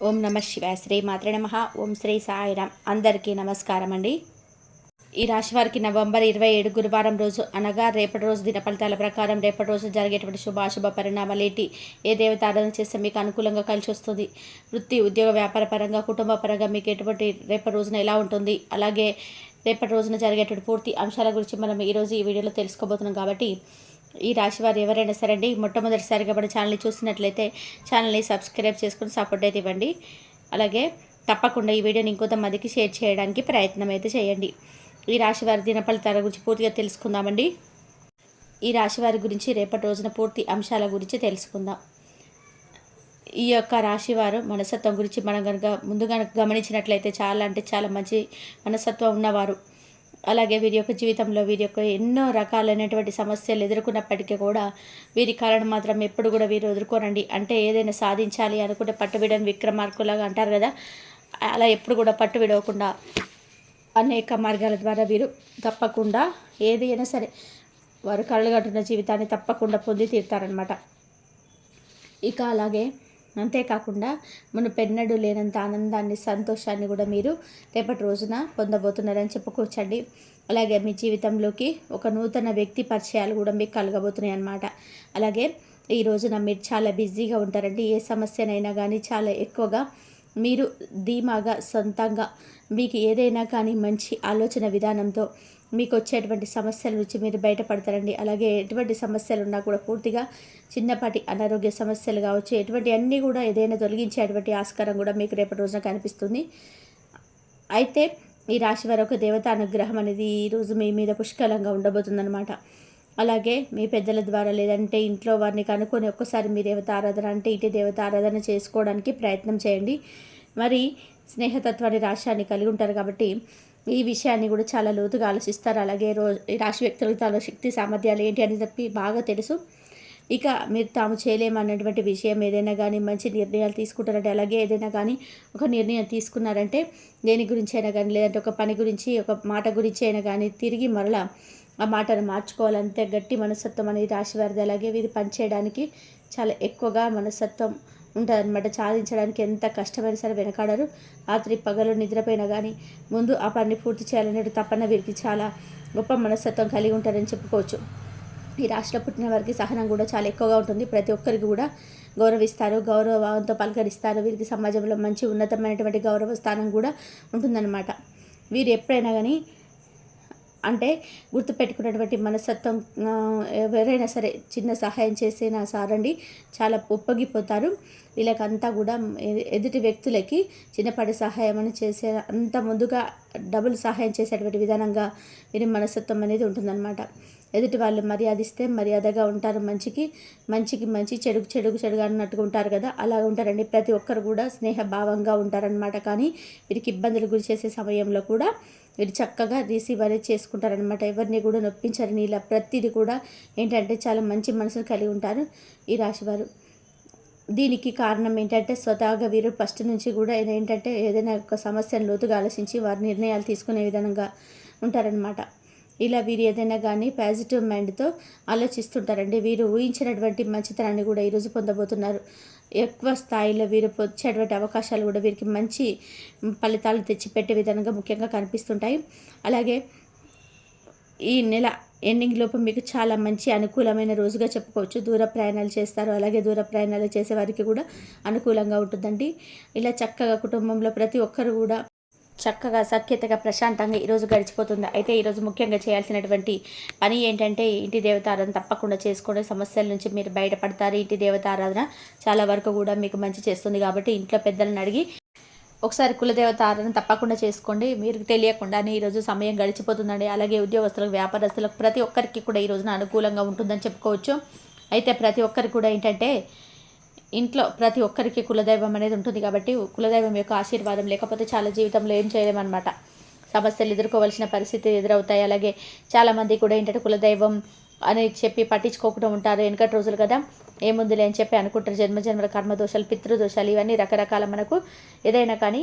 ఓం నమ శివాయ. శ్రీ మాత్రే నమః. ఓం శ్రీ సాయిరామ్. అందరికీ నమస్కారం అండి. ఈ రాశి వారికి నవంబర్ 27 గురువారం రోజు అనగా రేపటి రోజు దిన ఫలితాల ప్రకారం రేపటి రోజు జరిగేటువంటి శుభాశుభ పరిణామాలు ఏంటి, ఏ దేవత ఆరాధన చేస్తే మీకు అనుకూలంగా కలిసి వస్తుంది, వృత్తి ఉద్యోగ వ్యాపార పరంగా కుటుంబ పరంగా మీకు ఎటువంటి రేపటి రోజున ఎలా ఉంటుంది, అలాగే రేపటి రోజున జరిగేటువంటి పూర్తి అంశాల గురించి మనం ఈరోజు ఈ వీడియోలో తెలుసుకోబోతున్నాం. కాబట్టి ఈ రాశి వారు ఎవరైనా సరే అండి మొట్టమొదటిసారిగా మన ఛానల్ని చూసినట్లయితే ఛానల్ని సబ్స్క్రైబ్ చేసుకుని సపోర్ట్ అయితే ఇవ్వండి. అలాగే తప్పకుండా ఈ వీడియోని ఇంకొంతమందికి షేర్ చేయడానికి ప్రయత్నం అయితే చేయండి. ఈ రాశి వారి దిన ఫలితాల గురించి పూర్తిగా తెలుసుకుందామండి. ఈ రాశి వారి గురించి రేపటి రోజున పూర్తి అంశాల గురించి తెలుసుకుందాం. ఈ యొక్క రాశి వారు మనస్తత్వం గురించి మనం కనుక ముందుగా గమనించినట్లయితే చాలా అంటే చాలా మంచి మనస్తత్వం ఉన్నవారు. అలాగే వీరి యొక్క జీవితంలో వీరి యొక్క ఎన్నో రకాలైనటువంటి సమస్యలు ఎదుర్కొన్నప్పటికీ కూడా వీరి కారణం మాత్రం ఎప్పుడు కూడా వీరు ఎదుర్కోరండి. అంటే ఏదైనా సాధించాలి అనుకుంటే పట్టు విడని విక్రమార్కులాగా అంటారు కదా, అలా ఎప్పుడు కూడా పట్టు విడవకుండా అనేక మార్గాల ద్వారా వీరు తప్పకుండా ఏదైనా సరే వారు కళ్ళగట్టున్న జీవితాన్ని తప్పకుండా పొంది తీరుతారనమాట. ఇక అలాగే అంతేకాకుండా పెన్నడు లేనంత ఆనందాన్ని సంతోషాన్ని కూడా మీరు రేపటి రోజున పొందబోతున్నారని చెప్పుకోవచ్చండి. అలాగే మీ జీవితంలోకి ఒక నూతన వ్యక్తి పరిచయాలు కూడా మీకు కలగబోతున్నాయి అన్నమాట. అలాగే ఈ రోజున మీరు చాలా బిజీగా ఉంటారండి. ఏ సమస్యనైనా కానీ చాలా ఎక్కువగా మీరు ధీమాగా సొంతంగా మీకు ఏదైనా కానీ మంచి ఆలోచన విధానంతో మీకు వచ్చేటువంటి సమస్యల నుంచి మీరు బయటపడతారండి. అలాగే ఎటువంటి సమస్యలు ఉన్నా కూడా పూర్తిగా చిన్నపాటి అనారోగ్య సమస్యలు కావచ్చు, ఎటువంటి అన్నీ కూడా ఏదైనా తొలగించేటువంటి ఆస్కారం కూడా మీకు రేపటి రోజున కనిపిస్తుంది. అయితే ఈ రాశి వారి ఒక దేవత అనుగ్రహం అనేది ఈరోజు మీ మీద పుష్కలంగా ఉండబోతుందన్నమాట. అలాగే మీ పెద్దల ద్వారా లేదంటే ఇంట్లో వారిని కనుక్కొని ఒక్కసారి మీ దేవత ఆరాధన అంటే ఇటు దేవత ఆరాధన చేసుకోవడానికి ప్రయత్నం చేయండి. మరి స్నేహతత్వాన్ని రాశాన్ని కలిగి ఉంటారు కాబట్టి ఈ విషయాన్ని కూడా చాలా లోతుగా ఆలోచిస్తారు. అలాగే ఈ రాశి వ్యక్తులకు తన శక్తి సామర్థ్యాలు ఏంటి అని చెప్పి బాగా తెలుసు. ఇక మీరు తాము చేయలేమన్నటువంటి విషయం ఏదైనా కానీ మంచి నిర్ణయాలు తీసుకుంటారంటే, అలాగే ఏదైనా కానీ ఒక నిర్ణయం తీసుకున్నారంటే దేని గురించి అయినా కానీ లేదంటే ఒక పని గురించి ఒక మాట గురించి అయినా కానీ తిరిగి మరలా ఆ మాటను మార్చుకోవాలంటే గట్టి మనస్తత్వం అనేది రాశి వారిది. అలాగే వీరు పనిచేయడానికి చాలా ఎక్కువగా మనస్తత్వం ఉంటుందన్నమాట. సాధించడానికి ఎంత కష్టమైనా సరే వెనకాడరు. రాత్రి పగలు నిద్రపోయినా కానీ ముందు ఆ పని పూర్తి చేయాలనే తపన వీరికి చాలా గొప్ప మనస్తత్వం కలిగి ఉంటారని చెప్పుకోవచ్చు. ఈ రాష్ట్ర పుట్టిన వారికి సహనం కూడా చాలా ఎక్కువగా ఉంటుంది. ప్రతి ఒక్కరికి కూడా గౌరవిస్తారు, గౌరవంతో పలకరిస్తారు. వీరికి సమాజంలో మంచి ఉన్నతమైనటువంటి గౌరవ స్థానం కూడా ఉంటుందన్నమాట. వీరు ఎప్పుడైనా కానీ అంటే గుర్తుపెట్టుకున్నటువంటి మనస్తత్వం, ఎవరైనా సరే చిన్న సహాయం చేసినా సారండి చాలా ఉప్పొంగిపోతారు. వీళ్ళకంతా కూడా ఎదుటి వ్యక్తులకి చిన్నపాటి సహాయం అని చేసే అంత ముందుగా డబుల్ సహాయం చేసేటువంటి విధానంగా వీరి మనస్తత్వం అనేది ఉంటుందన్నమాట. ఎదుటి వాళ్ళు మర్యాదిస్తే మర్యాదగా ఉంటారు, మంచికి మంచి, చెడుకు చెడుగా అన్నట్టుగా ఉంటారు కదా, అలా ఉంటారండి. ప్రతి ఒక్కరు కూడా స్నేహభావంగా ఉంటారనమాట. కానీ వీరికి ఇబ్బందులు గురి చేసే సమయంలో కూడా వీరు చక్కగా రిసీవ్ అనేది చేసుకుంటారనమాట. ఎవరిని కూడా నొప్పించారని ఇలా ప్రతిదీ కూడా ఏంటంటే చాలా మంచి మనసును కలిగి ఉంటారు ఈ రాశివారు. దీనికి కారణం ఏంటంటే స్వతహాగా వీరు ఫస్ట్ నుంచి కూడా ఏంటంటే ఏదైనా ఒక సమస్యను లోతుగా ఆలోచించి వారి నిర్ణయాలు తీసుకునే విధంగా ఉంటారనమాట. ఇలా వీరు ఏదైనా కానీ పాజిటివ్ మైండ్తో ఆలోచిస్తుంటారండి. వీరు ఊహించినటువంటి మంచితనాన్ని కూడా ఈరోజు పొందబోతున్నారు. ఎక్కువ స్థాయిలో వీరు వచ్చేటువంటి అవకాశాలు కూడా వీరికి మంచి ఫలితాలు తెచ్చిపెట్టే విధంగా ముఖ్యంగా కనిపిస్తుంటాయి. అలాగే ఈ నెల ఎండింగ్ లోపు మీకు చాలా మంచి అనుకూలమైన రోజుగా చెప్పుకోవచ్చు. దూర ప్రయాణాలు చేస్తారు, అలాగే దూర ప్రయాణాలు చేసే వారికి కూడా అనుకూలంగా ఉంటుందండి. ఇలా చక్కగా కుటుంబంలో ప్రతి ఒక్కరు కూడా చక్కగా సఖ్యతగా ప్రశాంతంగా ఈరోజు గడిచిపోతుంది. అయితే ఈరోజు ముఖ్యంగా చేయాల్సినటువంటి పని ఏంటంటే ఇంటి దేవత ఆరాధన తప్పకుండా చేసుకోండి. సమస్యల నుంచి మీరు బయటపడతారు. ఇంటి దేవత ఆరాధన చాలా వరకు కూడా మీకు మంచి చేస్తుంది. కాబట్టి ఇంట్లో పెద్దలను అడిగి ఒకసారి కులదేవత ఆరాధన తప్పకుండా చేసుకోండి. మీరు తెలియకుండానే ఈరోజు సమయం గడిచిపోతుందండి. అలాగే ఉద్యోగస్తులకు, వ్యాపారస్తులకు ప్రతి ఒక్కరికి కూడా ఈ రోజున అనుకూలంగా ఉంటుందని చెప్పుకోవచ్చు. అయితే ప్రతి ఒక్కరికి కూడా ఏంటంటే ఇంట్లో ప్రతి ఒక్కరికి కులదైవం అనేది ఉంటుంది. కాబట్టి కులదైవం యొక్క ఆశీర్వాదం లేకపోతే చాలా జీవితంలో ఏం చేయలేమన్నమాట. సమస్యలు ఎదుర్కోవాల్సిన పరిస్థితి ఎదురవుతాయి. అలాగే చాలామంది కూడా ఏంటంటే కులదైవం అని చెప్పి పట్టించుకోకుండా ఉంటారు. వెనకటి రోజులు కదా, ఏముందిలే అని చెప్పి అనుకుంటారు. జన్మజన్మల కర్మదోషాలు, పితృదోషాలు ఇవన్నీ రకరకాల మనకు ఏదైనా కానీ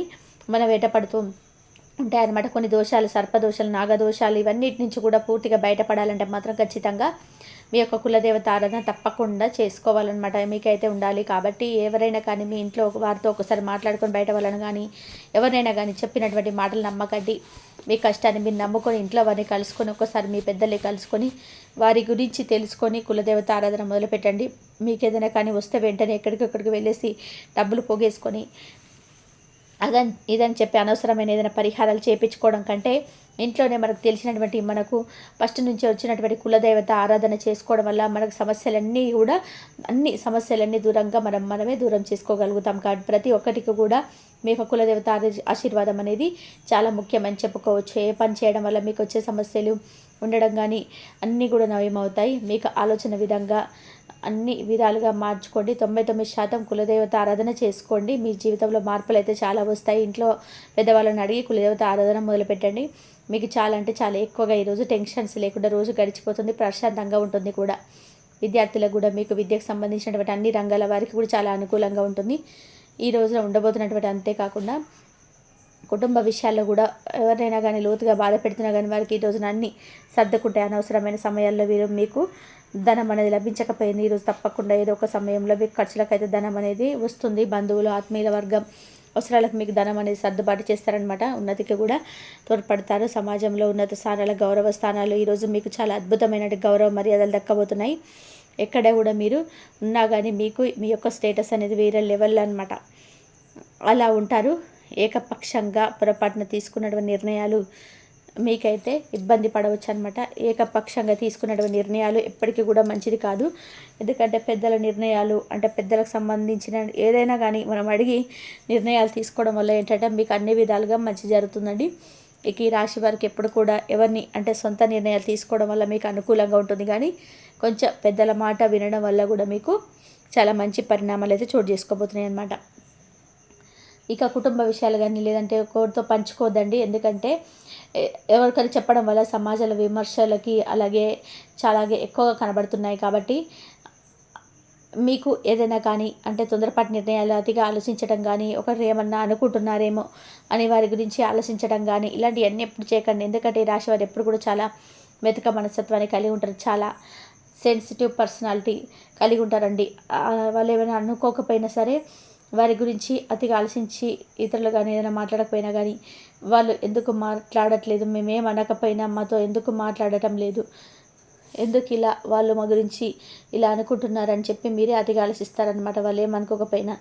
మన వేట పడుతూ ఉంటాయన్నమాట. కొన్ని దోషాలు, సర్పదోషాలు, నాగదోషాలు ఇవన్నిటి నుంచి కూడా పూర్తిగా బయటపడాలంటే మాత్రం ఖచ్చితంగా మీ యొక్క కులదేవత ఆరాధన తప్పకుండా చేసుకోవాలన్నమాట మీకైతే ఉండాలి. కాబట్టి ఎవరైనా కానీ మీ ఇంట్లో వారితో ఒకసారి మాట్లాడుకొని బయట వాళ్ళని కానీ ఎవరైనా కానీ చెప్పినటువంటి మాటలు నమ్మకండి. మీ కష్టాన్ని మీరు నమ్ముకొని ఇంట్లో వారిని కలుసుకొని ఒకసారి మీ పెద్దల్ని కలుసుకొని వారి గురించి తెలుసుకొని కులదేవత ఆరాధన మొదలుపెట్టండి. మీకు ఏదైనా కానీ వస్తే వెంటనే ఎక్కడికి వెళ్ళేసి డబ్బులు పోగేసుకొని ఇదని చెప్పి అనవసరమైన ఏదైనా పరిహారాలు చేయించుకోవడం కంటే ఇంట్లోనే మనకు తెలిసినటువంటి మనకు ఫస్ట్ నుంచి వచ్చినటువంటి కులదేవత ఆరాధన చేసుకోవడం వల్ల మనకు అన్ని సమస్యలన్నీ దూరంగా మనమే దూరం చేసుకోగలుగుతాం. కాబట్టి ప్రతి ఒక్కటికి కూడా మీ యొక్క కులదేవత ఆశీర్వాదం అనేది చాలా ముఖ్యమని చెప్పుకోవచ్చు. ఏ పని చేయడం వల్ల మీకు వచ్చే సమస్యలు ఉండడం కానీ అన్నీ కూడా నయమవుతాయి. మీకు ఆలోచన విధంగా అన్ని విధాలుగా మార్చుకోండి. 99% కులదేవత ఆరాధన చేసుకోండి. మీ జీవితంలో మార్పులు అయితే చాలా వస్తాయి. ఇంట్లో పెద్దవాళ్ళని అడిగి కులదేవత ఆరాధన మొదలుపెట్టండి. మీకు చాలా అంటే చాలా ఎక్కువగా ఈరోజు టెన్షన్స్ లేకుండా రోజు గడిచిపోతుంది, ప్రశాంతంగా ఉంటుంది కూడా. విద్యార్థులకు కూడా మీకు విద్యకు సంబంధించినటువంటి అన్ని రంగాల వారికి కూడా చాలా అనుకూలంగా ఉంటుంది ఈ రోజున ఉండబోతున్నటువంటి. అంతేకాకుండా కుటుంబ విషయాల్లో కూడా ఎవరైనా కానీ లోతుగా బాధ పెడుతున్నా కానీ వారికి ఈ రోజున అన్నీ సర్దుకుంటే అనవసరమైన సమయాల్లో మీకు ధనం అనేది లభించకపోయింది. ఈరోజు తప్పకుండా ఏదో ఒక సమయంలో మీకు ఖర్చులకైతే ధనం అనేది వస్తుంది. బంధువులు, ఆత్మీయుల వర్గం అవసరాలకు మీకు ధనం అనేది సర్దుబాటు చేస్తారనమాట. ఉన్నతికి కూడా తోడ్పడతారు. సమాజంలో ఉన్నత స్థానాల గౌరవ స్థానాలు ఈరోజు మీకు చాలా అద్భుతమైన గౌరవ మర్యాదలు దక్కబోతున్నాయి. ఎక్కడ కూడా మీరు ఉన్నా కానీ మీకు మీ యొక్క స్టేటస్ అనేది వేరే లెవెల్ అనమాట. అలా ఉంటారు. ఏకపక్షంగా పొరపాటున తీసుకున్నటువంటి నిర్ణయాలు మీకైతే ఇబ్బంది పడవచ్చు అనమాట. ఏకపక్షంగా తీసుకున్నటువంటి నిర్ణయాలు ఎప్పటికీ కూడా మంచిది కాదు. ఎందుకంటే పెద్దల నిర్ణయాలు అంటే పెద్దలకు సంబంధించిన ఏదైనా కానీ మనం అడిగి నిర్ణయాలు తీసుకోవడం వల్ల ఏంటంటే మీకు అన్ని విధాలుగా మంచి జరుగుతుందండి. ఇక ఈ రాశి వారికి ఎప్పుడు కూడా ఎవరిని అంటే సొంత నిర్ణయాలు తీసుకోవడం వల్ల మీకు అనుకూలంగా ఉంటుంది. కానీ కొంచెం పెద్దల మాట వినడం వల్ల కూడా మీకు చాలా మంచి పరిణామాలు అయితే చోటు చేసుకోబోతున్నాయి అన్నమాట. ఇక కుటుంబ విషయాలు కానీ లేదంటే ఒకరితో పంచుకోవద్దండి. ఎందుకంటే ఎవరికైనా చెప్పడం వల్ల సమాజాల విమర్శలకి అలాగే చాలా ఎక్కువగా కనబడుతున్నాయి. కాబట్టి మీకు ఏదైనా కానీ అంటే తొందరపాటు నిర్ణయాలు అతిగా ఆలోచించడం కానీ ఒకరు ఏమన్నా అనుకుంటున్నారేమో అని వారి గురించి ఆలోచించడం కానీ ఇలాంటివన్నీ ఎప్పుడు చేయకండి. ఎందుకంటే ఈ రాశి వారు ఎప్పుడు కూడా చాలా మెతక మనస్తత్వాన్ని కలిగి ఉంటారు. చాలా సెన్సిటివ్ పర్సనాలిటీ కలిగి ఉంటారండి. వాళ్ళు ఏమైనా అనుకోకపోయినా సరే వారి గురించి అతిగా ఆలోచించి ఇతరులు కానీ ఏదైనా మాట్లాడకపోయినా కానీ వాళ్ళు ఎందుకు మాట్లాడట్లేదు, మేమేం అనకపోయినా మాతో ఎందుకు మాట్లాడటం లేదు, ఎందుకు ఇలా వాళ్ళు మా గురించి ఇలా అనుకుంటున్నారని చెప్పి మీరే అతిగా ఆలోచిస్తారనమాట. వాళ్ళు ఏమనుకోకపోయినా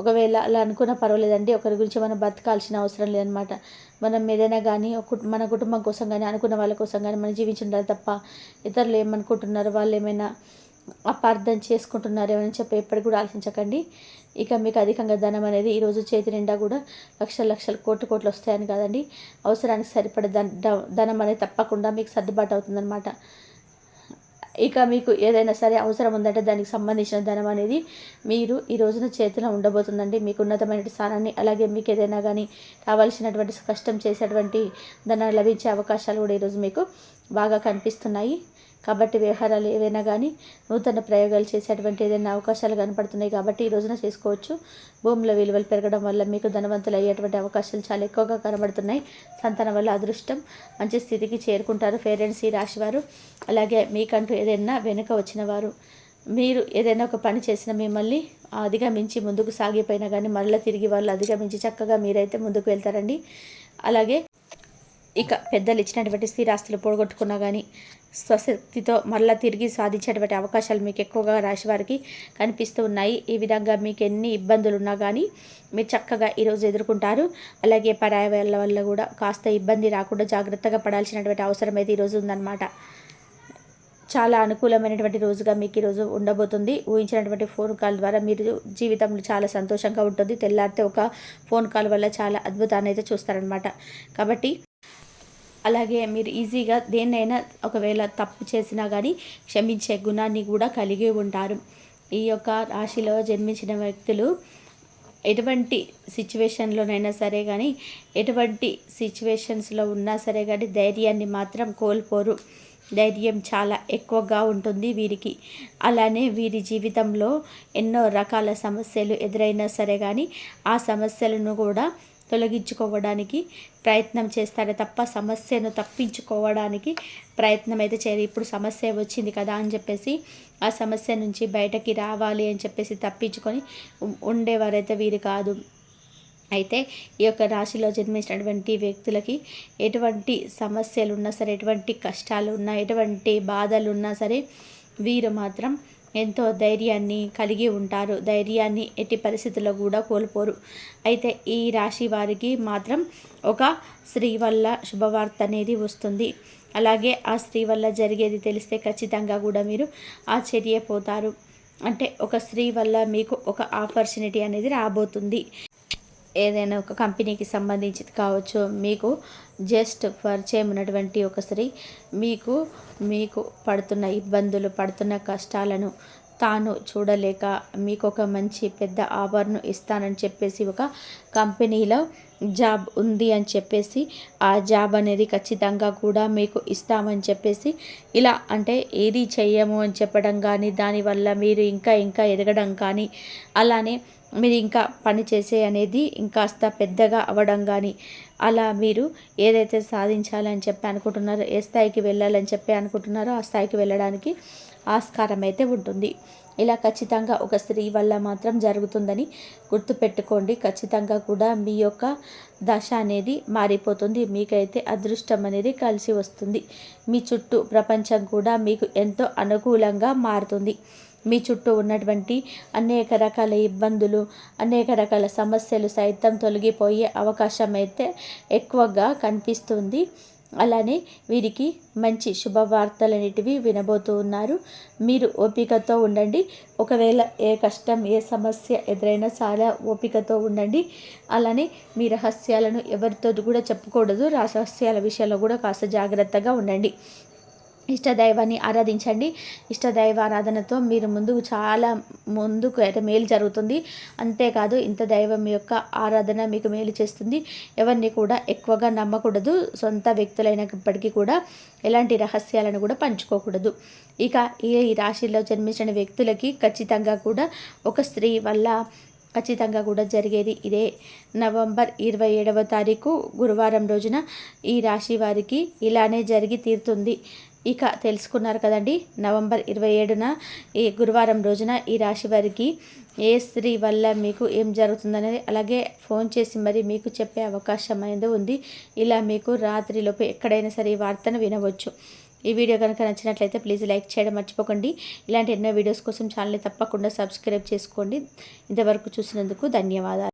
ఒకవేళ అలా అనుకున్నా పర్వాలేదండి. ఒకరి గురించి మనం బతకాల్సిన అవసరం లేదనమాట. మనం ఏదైనా కానీ మన కుటుంబం కోసం కానీ అనుకున్న వాళ్ళ కోసం కానీ మనం జీవించుండాలి తప్ప ఇతరులు ఏమనుకుంటున్నారు, వాళ్ళు ఏమైనా అపార్థం చేసుకుంటున్నారేమని చెప్పి ఎప్పటికి కూడా ఆలోచించకండి. ఇక మీకు అధికంగా ధనం అనేది ఈరోజు చేతి నిండా కూడా లక్షలు కోట్లు వస్తాయని కాదండి, అవసరానికి సరిపడే ధనం అనేది తప్పకుండా మీకు సర్దుబాటు అవుతుందన్నమాట. ఇక మీకు ఏదైనా సరే అవసరం ఉందంటే దానికి సంబంధించిన ధనం అనేది మీరు ఈ రోజున చేతిలో ఉండబోతుందండి. మీకు ఉన్నతమైన స్థానాన్ని అలాగే మీకు ఏదైనా కానీ కావాల్సినటువంటి కష్టం చేసేటువంటి ధనం లభించే అవకాశాలు కూడా ఈరోజు మీకు బాగా కనిపిస్తున్నాయి. కాబట్టి వ్యవహారాలు ఏవైనా కానీ నూతన ప్రయోగాలు చేసేటువంటి ఏదైనా అవకాశాలు కనపడుతున్నాయి. కాబట్టి ఈ రోజున చేసుకోవచ్చు. భూముల విలువలు పెరగడం వల్ల మీకు ధనవంతులు అయ్యేటువంటి అవకాశాలు చాలా ఎక్కువగా కనబడుతున్నాయి. సంతానం వల్ల అదృష్టం మంచి స్థితికి చేరుకుంటారు పేరెంట్స్ ఈ రాశివారు. అలాగే మీకంటూ ఏదైనా వెనుక వచ్చిన వారు మీరు ఏదైనా ఒక పని చేసిన మిమ్మల్ని అధిగమించి ముందుకు సాగిపోయినా కానీ మళ్ళీ తిరిగి వాళ్ళు అధిగమించి చక్కగా మీరైతే ముందుకు వెళ్తారండి. అలాగే ఇక పెద్దలు ఇచ్చినటువంటి స్థిరాస్తులు పోగొట్టుకున్నా కానీ స్వశక్తితో మళ్ళీ తిరిగి సాధించేటువంటి అవకాశాలు మీకు ఎక్కువగా రాశి వారికి కనిపిస్తూ ఉన్నాయి. ఈ విధంగా మీకు ఎన్ని ఇబ్బందులు ఉన్నా కానీ మీరు చక్కగా ఈరోజు ఎదుర్కొంటారు. అలాగే పరాయి వాళ్ళ వల్ల కూడా కాస్త ఇబ్బంది రాకుండా జాగ్రత్తగా పడాల్సినటువంటి అవసరం అయితే ఈరోజు ఉందన్నమాట. చాలా అనుకూలమైనటువంటి రోజుగా మీకు ఈరోజు ఉండబోతుంది. ఊహించినటువంటి ఫోన్ కాల్ ద్వారా మీరు జీవితంలో చాలా సంతోషంగా ఉంటుంది. తెల్లారితే ఒక ఫోన్ కాల్ వల్ల చాలా అద్భుతాన్ని అయితే చూస్తారనమాట. కాబట్టి అలాగే మీరు ఈజీగా దేన్నైనా ఒకవేళ తప్పు చేసినా కానీ క్షమించే గుణాన్ని కూడా కలిగి ఉంటారు. ఈ యొక్క రాశిలో జన్మించిన వ్యక్తులు ఎటువంటి సిచ్యువేషన్లోనైనా సరే కానీ ఎటువంటి సిచ్యువేషన్స్లో ఉన్నా సరే కానీ ధైర్యాన్ని మాత్రం కోల్పోరు. ధైర్యం చాలా ఎక్కువగా ఉంటుంది వీరికి. అలానే వీరి జీవితంలో ఎన్నో రకాల సమస్యలు ఎదురైనా సరే కానీ ఆ సమస్యలను కూడా తొలగించుకోవడానికి ప్రయత్నం చేస్తారే తప్ప సమస్యను తప్పించుకోవడానికి ప్రయత్నం అయితే చేయరు. ఇప్పుడు సమస్య వచ్చింది కదా అని చెప్పేసి ఆ సమస్య నుంచి బయటకి రావాలి అని చెప్పేసి తప్పించుకొని ఉండేవారైతే వీరు కాదు. అయితే ఈ యొక్క రాశిలో జన్మించినటువంటి వ్యక్తులకి ఎటువంటి సమస్యలు ఉన్నా సరే, ఎటువంటి కష్టాలు ఉన్నా, ఎటువంటి బాధలు ఉన్నా సరే వీరు మాత్రం ఎంతో ధైర్యాన్ని కలిగి ఉంటారు. ధైర్యాన్ని ఎట్టి పరిస్థితుల్లో కూడా కోల్పోరు. అయితే ఈ రాశి వారికి మాత్రం ఒక స్త్రీ వల్ల శుభవార్త అనేది వస్తుంది. అలాగే ఆ స్త్రీ వల్ల జరిగేది తెలిస్తే ఖచ్చితంగా కూడా మీరు ఆశ్చర్యపోతారు. అంటే ఒక స్త్రీ వల్ల మీకు ఒక ఆపర్చునిటీ అనేది రాబోతుంది. ఏదైనా ఒక కంపెనీకి సంబంధించి కావచ్చు, మీకు జస్ట్ పరిచయం ఉన్నటువంటి ఒక స్త్రీ మీకు పడుతున్న ఇబ్బందులు, పడుతున్న కష్టాలను తాను చూడలేక మీకు ఒక మంచి పెద్ద ఆఫర్ను ఇస్తానని చెప్పేసి ఒక కంపెనీలో జాబ్ ఉంది అని చెప్పేసి ఆ జాబ్ అనేది ఖచ్చితంగా కూడా మీకు ఇస్తామని చెప్పేసి ఇలా అంటే ఏది చెయ్యము అని చెప్పడం కానీ, దానివల్ల మీరు ఇంకా ఎదగడం కానీ, అలానే మీరు ఇంకా పని చేసే అనేది ఇంకాస్త పెద్దగా అవ్వడం కానీ, అలా మీరు ఏదైతే సాధించాలని చెప్పి అనుకుంటున్నారో, ఏ స్థాయికి వెళ్ళాలని చెప్పి అనుకుంటున్నారో ఆ స్థాయికి వెళ్ళడానికి ఆస్కారం అయితే ఉంటుంది. ఇలా ఖచ్చితంగా ఒక స్త్రీ వల్ల మాత్రం జరుగుతుందని గుర్తుపెట్టుకోండి. ఖచ్చితంగా కూడా మీ యొక్క దశ అనేది మారిపోతుంది. మీకైతే అదృష్టం అనేది కలిసి వస్తుంది. మీ చుట్టూ ప్రపంచం కూడా మీకు ఎంతో అనుకూలంగా మారుతుంది. మీ చుట్టూ ఉన్నటువంటి అనేక రకాల ఇబ్బందులు, అనేక రకాల సమస్యలు సైతం తొలగిపోయే అవకాశం అయితే ఎక్కువగా కనిపిస్తుంది. అలానే వీరికి మంచి శుభవార్తలన్నిటివి వినబోతూ ఉన్నారు. మీరు ఓపికతో ఉండండి. ఒకవేళ ఏ కష్టం, ఏ సమస్య ఎదురైనా చాలా ఓపికతో ఉండండి. అలానే మీ రహస్యాలను ఎవరితో కూడా చెప్పకూడదు. రహస్యాల విషయంలో కూడా కాస్త జాగ్రత్తగా ఉండండి. ఇష్టదైవాన్ని ఆరాధించండి. ఇష్టదైవ ఆరాధనతో మీరు ముందుకు అయితే మేలు జరుగుతుంది. అంతేకాదు ఇంత దైవం యొక్క ఆరాధన మీకు మేలు చేస్తుంది. ఎవరిని కూడా ఎక్కువగా నమ్మకూడదు. సొంత వ్యక్తులైనప్పటికీ కూడా ఎలాంటి రహస్యాలను కూడా పంచుకోకూడదు. ఇక ఈ రాశిలో జన్మించిన వ్యక్తులకి ఖచ్చితంగా కూడా ఒక స్త్రీ వల్ల ఖచ్చితంగా కూడా జరిగేది ఇదే. నవంబర్ 27వ తారీఖు గురువారం రోజున ఈ రాశి వారికి ఇలానే జరిగి తీరుతుంది. ఇక తెలుసుకున్నారు కదండి. నవంబర్ 27న ఈ గురువారం రోజున ఈ రాశి వారికి ఏ స్త్రీ వల్ల మీకు ఏం జరుగుతుందనేది అలాగే ఫోన్ చేసి మరి మీకు చెప్పే అవకాశం అనేది ఉంది. ఇలా మీకు రాత్రిలోపు ఎక్కడైనా సరే ఈ వార్తను వినవచ్చు. ఈ వీడియో కనుక నచ్చినట్లయితే ప్లీజ్ లైక్ చేయడం మర్చిపోకండి. ఇలాంటి ఎన్నో వీడియోస్ కోసం ఛానల్ని తప్పకుండా సబ్స్క్రైబ్ చేసుకోండి. ఇంతవరకు చూసినందుకు ధన్యవాదాలు.